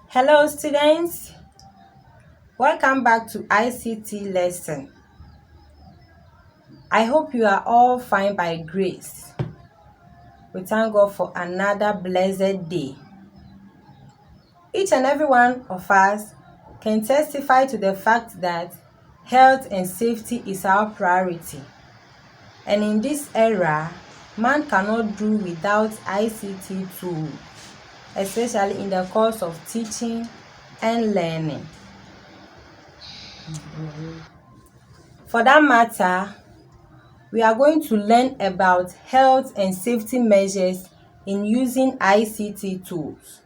Hello students, welcome back to ICT lesson. I hope you are all fine by grace. We thank God for another blessed day. Each and every one of us can testify to the fact that health and safety is our priority. And in this era, man cannot do without ICT tools, especially in the course of teaching and learning. For that matter, we are going to learn about health and safety measures in using ICT tools.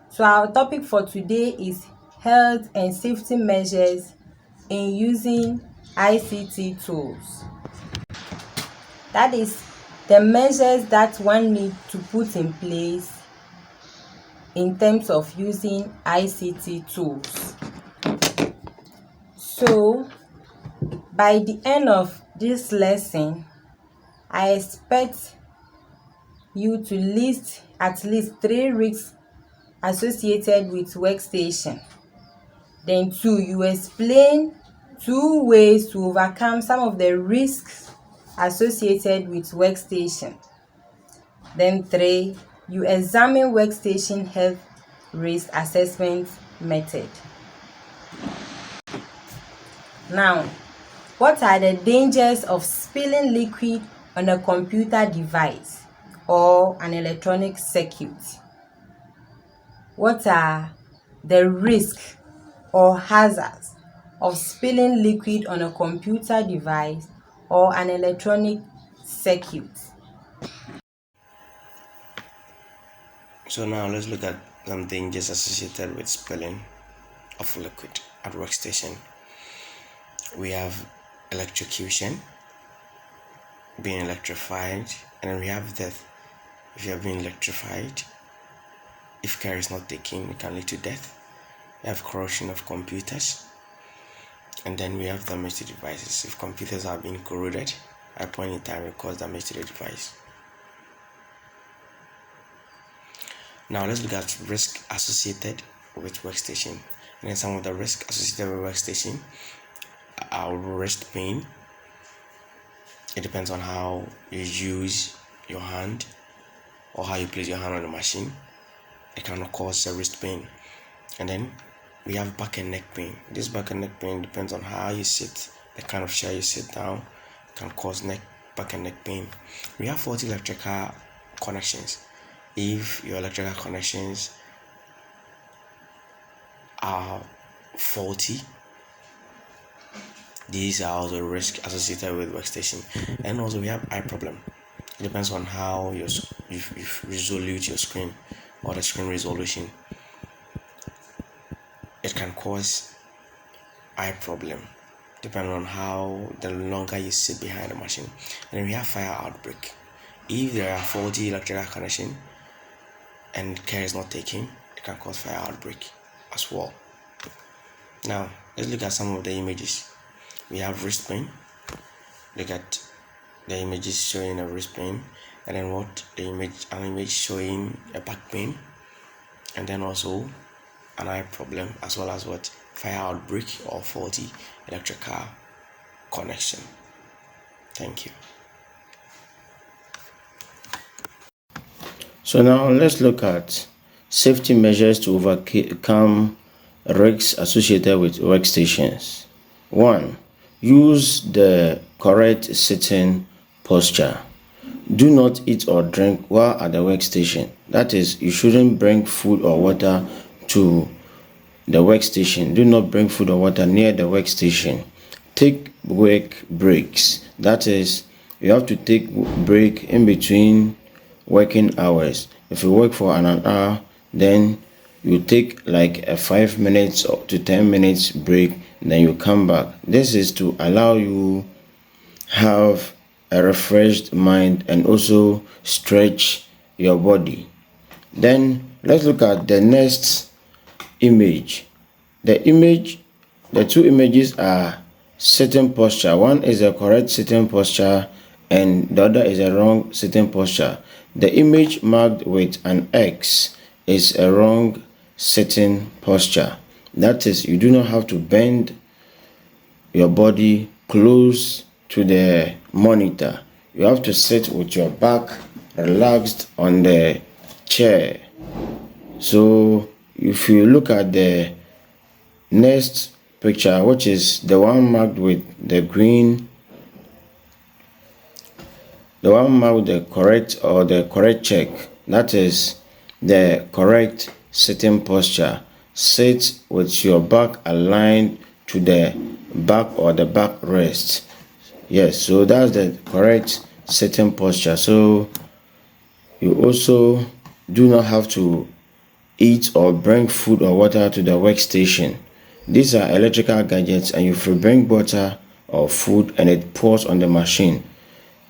So our topic for today is health and safety measures in using ICT tools. That is the measures that one needs to put in place in terms of using ICT tools. So by the end of this lesson, I expect you to list at least 3 risks associated with workstation. Then 2, you explain 2 ways to overcome some of the risks associated with workstation. Then 3, you examine workstation health risk assessment method. Now, what are the dangers of spilling liquid on a computer device or an electronic circuit? What are the risks or hazards of spilling liquid on a computer device or an electronic circuit? So now let's look at some dangers associated with spilling of liquid at workstation. We have electrocution, being electrified, and then we have death. If you have been electrified, if care is not taken, it can lead to death. We have corrosion of computers, and then we have damage to devices. If computers are being corroded, at a point in time, it causes damage to the device. Now let's look at risk associated with workstation. And then some of the risks associated with workstation are wrist pain. It depends on how you use your hand or how you place your hand on the machine. It can cause a wrist pain. And then we have back and neck pain. This back and neck pain depends on how you sit, the kind of chair you sit down can cause back and neck pain. We have faulty electrical connections. If your electrical connections are faulty, these are also risks associated with workstation. And also we have eye problem. It depends on how you resolute your screen or the screen resolution. It can cause eye problem depending on how the longer you sit behind the machine. And then we have fire outbreak. If there are faulty electrical connection and care is not taken, it can cause fire outbreak as well. Now let's look at some of the images. We have wrist pain. Look at the images showing a wrist pain, and then an image showing a back pain, and then also an eye problem, as well as fire outbreak or faulty electrical connection. Thank you. So now let's look at safety measures to overcome risks associated with workstations. 1. Use the correct sitting posture. Do not eat or drink while at the workstation. That is, you shouldn't bring food or water to the workstation. Do not bring food or water near the workstation. Take work breaks. That is, you have to take break in between working hours. If you work for an hour, then you take like a 5 minutes to 10 minutes break, then you come back. This is to allow you have a refreshed mind and also stretch your body. Then let's look at the next image. The 2 images are sitting posture. One is a correct sitting posture and the other is a wrong sitting posture. The image marked with an X is a wrong sitting posture. That is, you do not have to bend your body close to the monitor. You have to sit with your back relaxed on the chair. So if you look at the next picture, which is the one marked with the green, the one marked with the correct check, that is the correct sitting posture. Sit with your back aligned to the back or the back rest. Yes, so that's the correct sitting posture. So you also do not have to eat or bring food or water to the workstation. These are electrical gadgets, and if you bring water or food and it pours on the machine,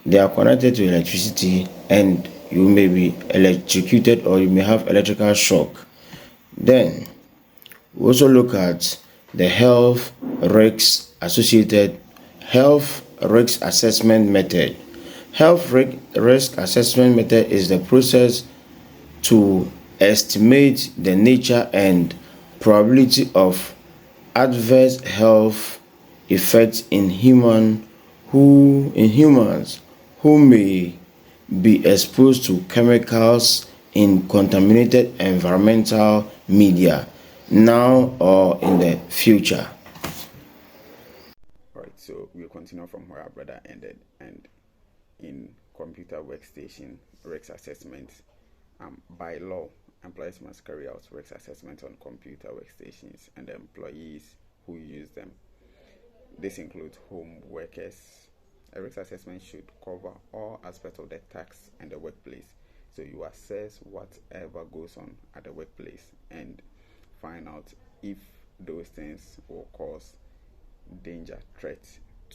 they are connected to electricity and you may be electrocuted or you may have electrical shock. Then we also look at the health risk assessment method. Risk assessment method is the process to estimate the nature and probability of adverse health effects in humans who may be exposed to chemicals in contaminated environmental media now or in the future. Alright, so we'll continue from where our brother ended. And in computer workstation risk assessment, by law, employers must carry out risk assessment on computer workstations and the employees who use them. This includes home workers. A risk assessment should cover all aspects of the task and the workplace. So you assess whatever goes on at the workplace and find out if those things will cause danger, threat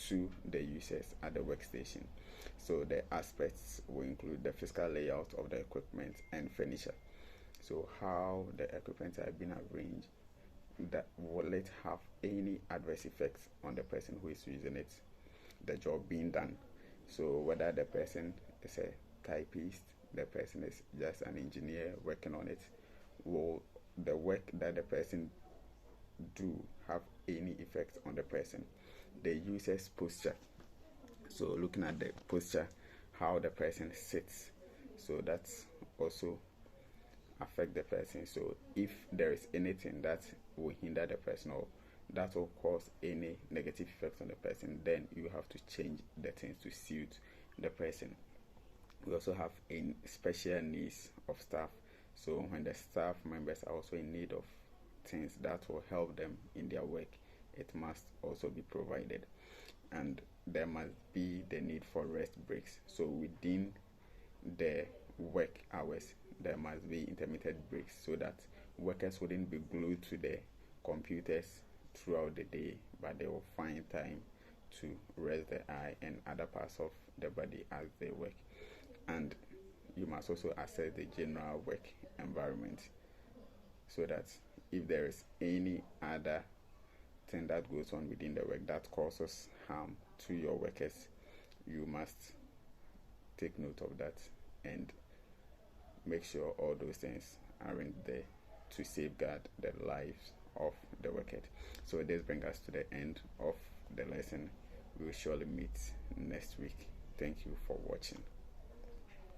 to the users at the workstation. So the aspects will include the physical layout of the equipment and furniture. So how the equipment are being arranged, that will it have any adverse effects on the person who is using it, the job being done. So whether the person is a typist, the person is just an engineer working on it, will the work that the person do have any effect on the person? The user's posture. So looking at the posture, how the person sits, so that's also affect the person. So if there is anything that will hinder the person or that will cause any negative effect on the person, then you have to change the things to suit the person. We also have in special needs of staff. So when the staff members are also in need of things that will help them in their work, it must also be provided. And there must be the need for rest breaks. So within the work hours, there must be intermittent breaks so that workers wouldn't be glued to the computers throughout the day, but they will find time to rest the eye and other parts of the body as they work. And you must also assess the general work environment so that if there is any other thing that goes on within the work that causes harm to your workers, you must take note of that and make sure all those things aren't there to safeguard the lives of the worker. So this brings us to the end of the lesson. We will surely meet next week. Thank you for watching.